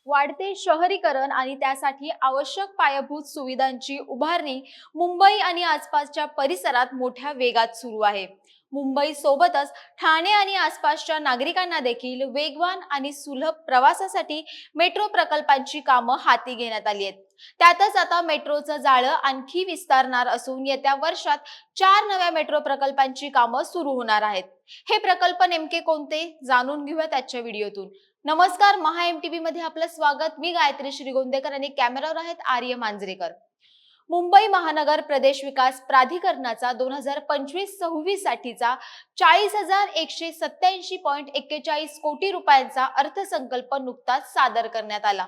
वाढते शहरीकरण आणि त्यासाठी आवश्यक पायाभूत सुविधांची उभारणी मुंबई आणि आसपासच्या परिसरात मोठ्या वेगात सुरू आहे. मुंबई सोबतच ठाणे आणि आसपासच्या नागरिकांना देखील वेगवान आणि सुलभ प्रवासासाठी मेट्रो प्रकल्पांची कामं हाती घेण्यात आली आहेत. त्यातच आता मेट्रोचं जाळं आणखी विस्तारणार असून येत्या वर्षात 4 नव्या मेट्रो प्रकल्पांची कामं सुरू होणार आहेत. हे प्रकल्प नेमके कोणते जाणून घेऊया त्याच्या व्हिडिओतून. नमस्कार, महा एमटीबी मध्ये आपलं स्वागत. मी गायत्री श्रीगोंदेकर आणि कॅमेरावर आहेत आर्य मांजरेकर. मुंबई महानगर प्रदेश विकास प्राधिकरणाचा 2025-26 साठीचा 40,187.41 कोटी रुपयांचा अर्थसंकल्प नुकताच सादर करण्यात आला.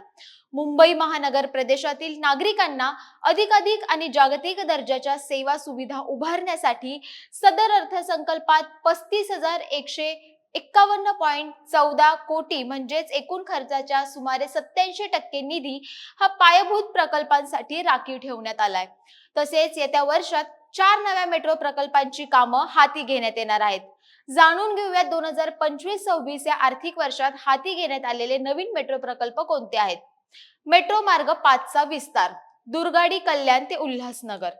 मुंबई महानगर प्रदेशातील नागरिकांना अधिकाधिक आणि जागतिक दर्जाच्या सेवा सुविधा उभारण्यासाठी सदर अर्थसंकल्पात 35,151.14 कोटी म्हणजेच एकूण खर्चाच्या सुमारे 87% निधी हा पायाभूत प्रकल्पांसाठी राखीव ठेवण्यात आलाय. तसेच येत्या वर्षात 4 नव्या मेट्रो प्रकल्पांची कामं हाती घेण्यात येणार आहेत. जाणून घेऊया 2025-26 या आर्थिक वर्षात हाती घेण्यात आलेले नवीन मेट्रो प्रकल्प कोणते आहेत. मेट्रो मार्ग 5चा विस्तार. दुर्गाडी कल्याण ते उल्हासनगर.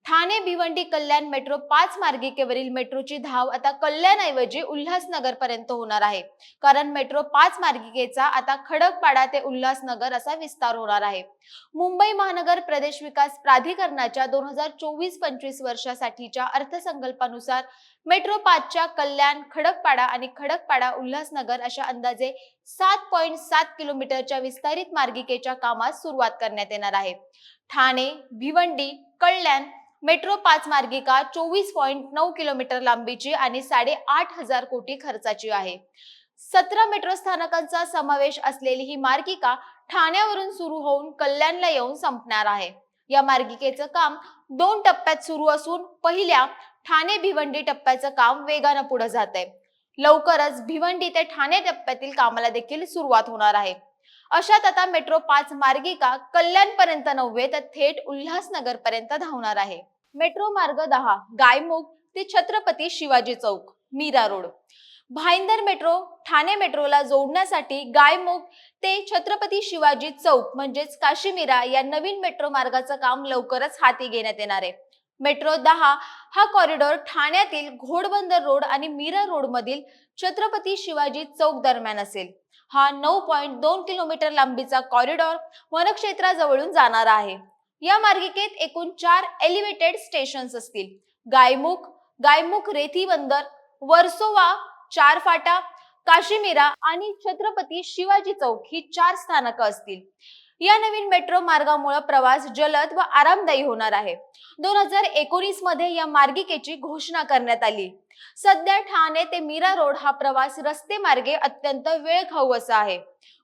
ठाणे भिवंडी कल्याण मेट्रो 5 मार्गिकेवरील मेट्रोची धाव आता कल्याणऐवजी उल्हासनगर पर्यंत होणार आहे. कारण मेट्रो 5 मार्गिकेचा आता खडकपाडा ते उल्हासनगर असा विस्तार होणार आहे. मुंबई महानगर प्रदेश विकास प्राधिकरणाच्या 2024-25 वर्षासाठीच्या अर्थसंकल्पानुसार मेट्रो 5च्या कल्याण, खडकपाडा आणि खडकपाडा उल्हासनगर अशा अंदाजे 7.7 किलोमीटरच्या विस्तारित मार्गिकेच्या कामास सुरुवात करण्यात येणार आहे. ठाणे, भिवंडी, कल्याण मेट्रो 5 मार्गिका 24.9 किलोमीटर लांबीची आणि 8,500 कोटी खर्चाची आहे. 17 मेट्रो स्थानकांचा समावेश असलेली ही मार्गिका ठाण्यावरून सुरू होऊन कल्याणला येऊन संपणार आहे. या मार्गिकेचं काम 2 टप्प्यात सुरू असून पहिल्या ठाणे भिवंडी टप्प्याचं काम वेगानं पुढे जात आहे. लवकरच भिवंडी ते ठाणे टप्प्यातील कामाला देखील सुरुवात होणार आहे. अशात आता मेट्रो 5 मार्गिका कल्याणपर्यंत नव्हे तर थेट उल्हासनगर पर्यंत धावणार आहे. मेट्रो मार्ग 10 गायमुख ते छत्रपती शिवाजी चौक मीरा रोड. भाईंदर मेट्रो ठाणे मेट्रोला जोडण्यासाठी गायमुख ते छत्रपती शिवाजी चौक म्हणजेच काशीमीरा या नवीन मेट्रो मार्गाचं काम लवकरच हाती घेण्यात येणार आहे. मेट्रो 10 हा कॉरिडॉर ठाण्यातील घोडबंदर रोड आणि मीरा रोड मधील छत्रपती शिवाजी चौक दरम्यान असेल. हा 9.2 किलोमीटर लांबीचा कॉरिडॉर वनक्षेत्राजवळून जाणार आहे. या मार्गिकेत एकूण 4 एलिव्हेटेड स्टेशन्स असतील. गायमुख, गायमुख रेती बंदर, वर्सोवा, 4 फाटा, काशीमीरा आणि छत्रपती शिवाजी चौक ही 4 स्थानकं असतील. या नवीन मेट्रो मार्गामुळे प्रवास जलद व आरामदायी होणार आहे. 2019 मध्ये या मार्गिकेची घोषणा करण्यात आली. सध्या ठाणे ते मीरा रोड हा प्रवास रस्ते मार्गे अत्यंत वेळखाऊ असा आहे.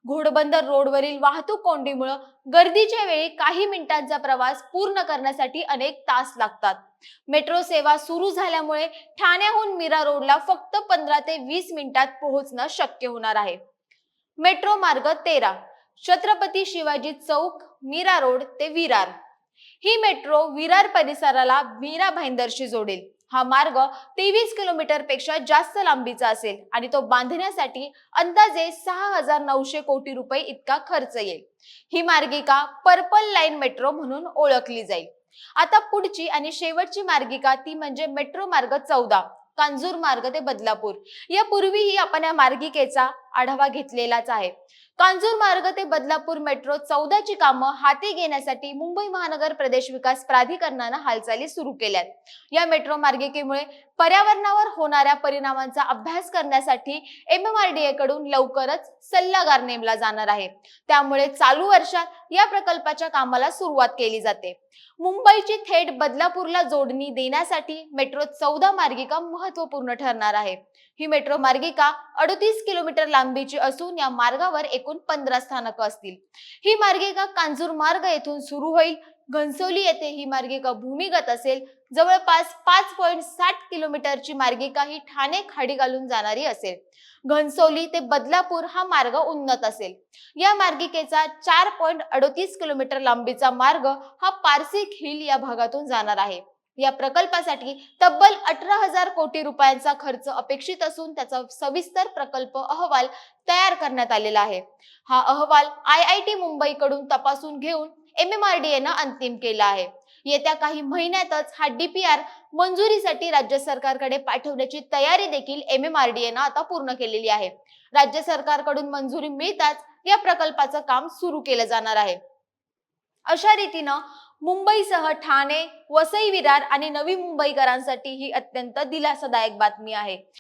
घोडबंदर रोडवरील वाहतूक कोंडीमुळे गर्दीच्या वेळी काही मिनिटांचा प्रवास पूर्ण करण्यासाठी अनेक तास लागतात. मेट्रो सेवा सुरू झाल्यामुळे ठाण्याहून मीरा रोडला फक्त 15 ते 20 मिनिटात पोहोचणं शक्य होणार आहे. मेट्रो मार्ग 13 छत्रपती शिवाजी चौक मीरा रोड ते विरार. ही मेट्रो विरार परिसराला मीरा भाईंदरशी जोडेल. हा मार्ग 23 किलोमीटर पेक्षा जास्त लांबीचा असेल आणि तो बांधण्यासाठी अंदाजे 6,900 कोटी रुपये इतका खर्च येईल. ही मार्गिका पर्पल लाईन मेट्रो म्हणून ओळखली जाईल. आता पुढची आणि शेवटची मार्गिका ती म्हणजे मेट्रो मार्ग 14 कांजूर मार्ग ते बदलापूर. यापूर्वीही आपण या मार्गिकेचा आढावा घेतलेलाच आहे. कांजूर मार्ग ते बदलापूर मेट्रो 14 ची कामं हाती घेण्यासाठी मुंबई महानगर प्रदेश विकास प्राधिकरणाने हालचाली सुरू केल्यात. या मेट्रो मार्गिकेमुळे पर्यावरणावर होणाऱ्या परिणामांचा अभ्यास करण्यासाठी MMRDA कडून लवकरच सल्लागार नेमला जाणार आहे. त्यामुळे चालू वर्षात या प्रकल्पाच्या कामाला सुरुवात केली जाते. मुंबईची थेट बदलापूरला जोडणी देण्यासाठी मेट्रो 14 मार्गिका महत्त्वपूर्ण ठरणार आहे. ही मेट्रो मार्गिका 38 किलोमीटर लांबीची असून या मार्गावर एकूण 15 स्थानकं असतील. ही मार्गिका कांजूर मार्ग येथून सुरू होईल. घनसोली येथे ही मार्गिका भूमिगत असेल. जवळपास 5.60 किलोमीटरची मार्गिका ही ठाणे खाडी घालून जाणारी असेल. घनसोली ते बदलापूर हा मार्ग उन्नत असेल. या मार्गिकेचा 4.38 किलोमीटर लांबीचा मार्ग हा पारसी हिल या भागातून जाणार आहे. या प्रकल्पासाठी तब्बल 18,000 कोटी रुपयांचा खर्च अपेक्षित असून त्याचा सविस्तर प्रकल्प अहवाल तयार करण्यात आलेला आहे. हा अहवाल IIT मुंबईकडून तपासून घेऊन MMRDA ने अंतिम केला आहे. येत्या काही महिन्यातच हा DPR मंजुरीसाठी राज्य सरकारकडे पाठवण्याची तयारी देखील MMRDA ने आता पूर्ण केलेली आहे. राज्य सरकारकडून मंजुरी मिळताच या प्रकल्पाचं काम सुरू केलं जाणार आहे. अशा रीतीनं मुंबईसह ठाणे, वसई विरार आणि नवी मुंबईकरांसाठी ही अत्यंत दिलासादायक बातमी आहे.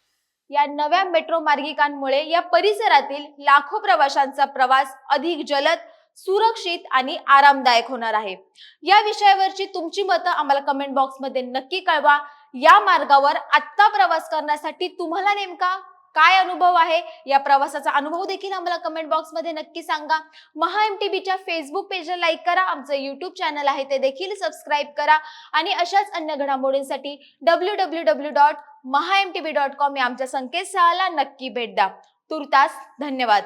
या नव्या मेट्रो मार्गिकांमुळे या परिसरातील लाखो प्रवाशांचा प्रवास अधिक जलद, सुरक्षित आणि आरामदायक होणार आहे. या विषयावरची तुमची मतं आम्हाला कमेंट बॉक्समध्ये नक्की कळवा. या मार्गावर आत्ता प्रवास करण्यासाठी तुम्हाला नेमका काय अनुभव आहे, या प्रवासाचा अनुभव देखील आम्हाला कमेंट बॉक्समध्ये नक्की सांगा. MHA-MTBच्या फेसबुक पेजला लाईक करा, आमचं YouTube चॅनल आहे ते देखील सबस्क्राईब करा आणि अशाच अन्य घडामोडींसाठी www.mahamtb.com या आमच्या संकेतस्थळाला नक्की भेट द्या. तुर्तास धन्यवाद.